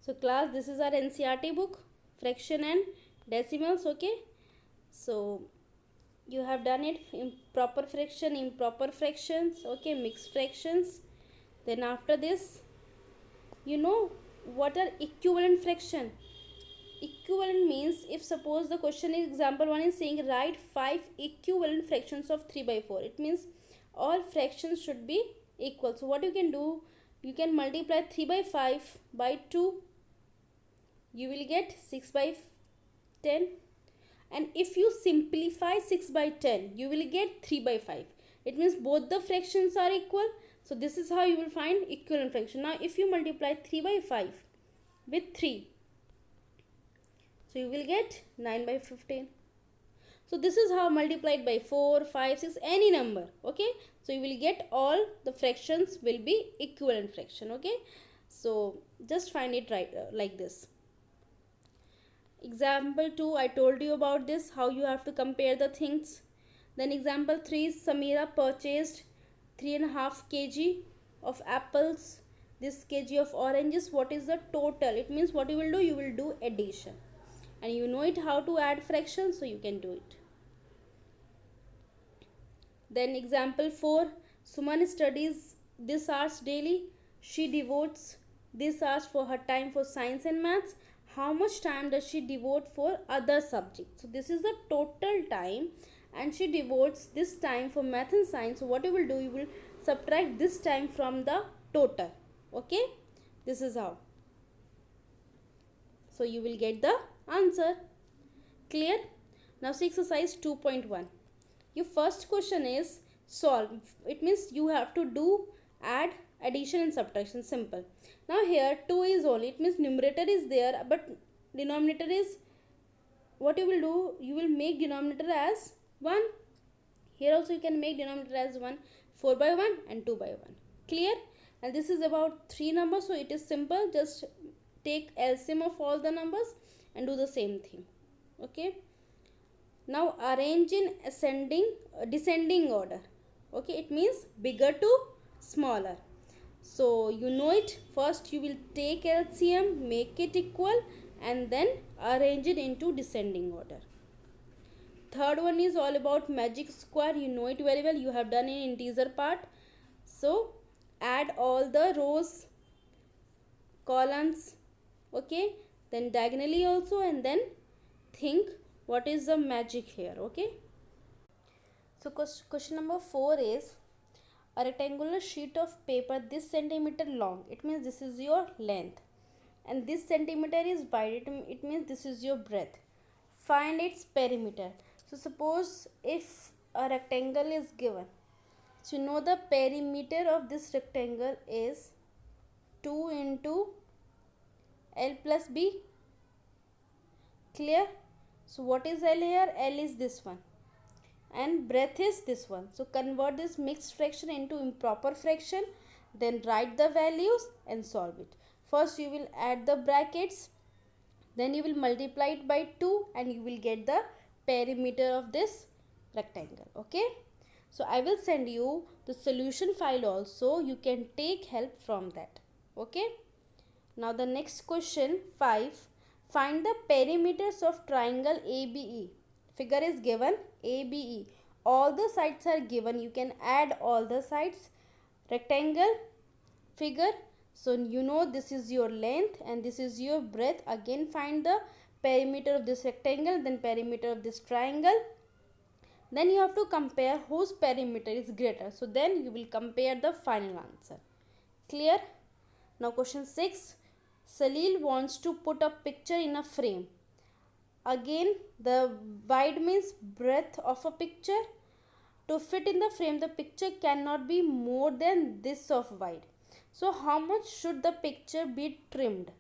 So class, this is our NCERT book, fraction and decimals. Okay, so you have done it in proper fraction, improper fractions, okay, mixed fractions. Then after this, you know what are equivalent fraction. Equivalent means, if suppose the question is example 1 is saying write 5 equivalent fractions of 3 by 4, it means all fractions should be equal. So what you can do, you can multiply 3 by 5 by 2, you will get 6 by 10. And if you simplify 6 by 10, you will get 3 by 5. It means both the fractions are equal. So this is how you will find equivalent fraction. Now if you multiply 3 by 5 with 3, so you will get 9 by 15. So this is how multiplied by 4, 5, 6, any number. Okay. So you will get all the fractions will be equivalent fraction. Okay. So just find it right like this. Example 2, I told you about this, how you have to compare the things. Then example 3, Samira purchased 3.5 kg of apples, this kg of oranges. What is the total? It means what you will do, you will do addition. And you know it how to add fractions, so you can do it. Then example 4, Suman studies this hours daily. She devotes this hours for her time for science and maths. How much time does she devote for other subjects? So this is the total time, and she devotes this time for math and science. So what you will do, you will subtract this time from the total. Okay, this is how. So you will get the answer. Clear? Now see exercise 2.1. Your first question is solve. It means you have to do add, addition and subtraction. Simple. Now here 2 is only, it means numerator is there but denominator is, what you will do, you will make denominator as 1. Here also you can make denominator as 1. 4 by 1 and 2 by 1. Clear? And this is about 3 numbers, so it is simple. Just take LCM of all the numbers and do the same thing. Okay. Now arrange in descending order. Okay, it means bigger to smaller. So you know it. First you will take LCM, make it equal, and then arrange it into descending order. Third one is all about magic square. You know it very well. You have done in integer part. So add all the rows, columns, okay, then diagonally also, and then think what is the magic here. Okay. So question number 4 is a rectangular sheet of paper this centimeter long. It means this is your length, and this centimeter is wide. It means this is your breadth. Find its perimeter. So suppose if a rectangle is given, so you know the perimeter of this rectangle is 2 into L plus B. Clear? So what is L here? L is this one and breadth is this one. So convert this mixed fraction into improper fraction, then write the values and solve it. First you will add the brackets, then you will multiply it by 2 and you will get the perimeter of this rectangle. Okay. So I will send you the solution file also. You can take help from that. Okay. Now the next question 5. Find the perimeters of triangle ABE. Figure is given ABE. All the sides are given. You can add all the sides. Rectangle, figure. So you know this is your length and this is your breadth. Again find the perimeter of this rectangle, then perimeter of this triangle. Then you have to compare whose perimeter is greater. So then you will compare the final answer. Clear? Now question 6. Salil wants to put a picture in a frame. Again the wide means breadth of a picture. To fit in the frame, the picture cannot be more than this of wide. So how much should the picture be trimmed?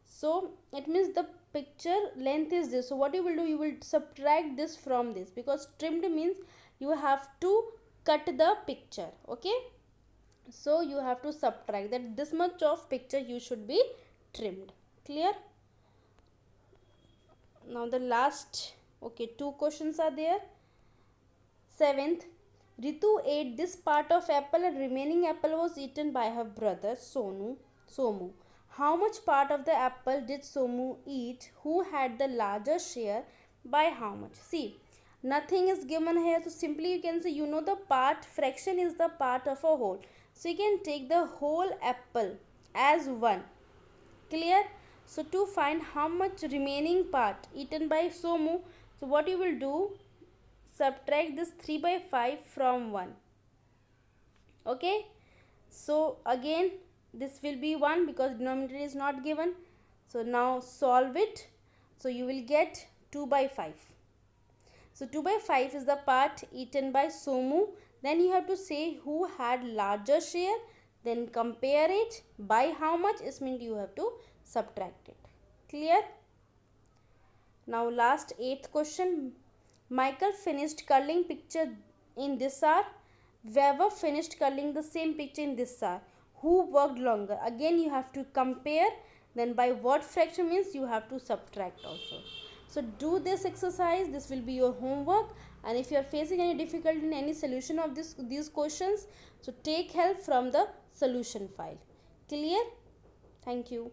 So it means the picture length is this. So what you will do, you will subtract this from this, because trimmed means you have to cut the picture. Okay. So you have to subtract that, this much of picture you should be trimmed. Clear? Now the last, okay, 2 questions are there. 7th, Ritu ate this part of apple and remaining apple was eaten by her brother Somu. How much part of the apple did Somu eat? Who had the larger share? By how much? See, nothing is given here, so simply you can say, you know, the part fraction is the part of a whole, so you can take the whole apple as 1. Clear? So to find how much remaining part eaten by Somu, so what you will do, subtract this 3 by 5 from 1. Okay, so again this will be 1 because denominator is not given. So now solve it. So you will get 2 by 5. So 2 by 5 is the part eaten by Somu. Then you have to say who had larger share. Then compare it by how much. It means you have to subtract it. Clear? Now last 8th question. Michael finished curling picture in this hour. Weber finished curling the same picture in this hour. Who worked longer? Again you have to compare. Then by what fraction means you have to subtract also. So do this exercise. This will be your homework. And if you are facing any difficulty in any solution of these questions, so take help from the solution file. Clear? Thank you.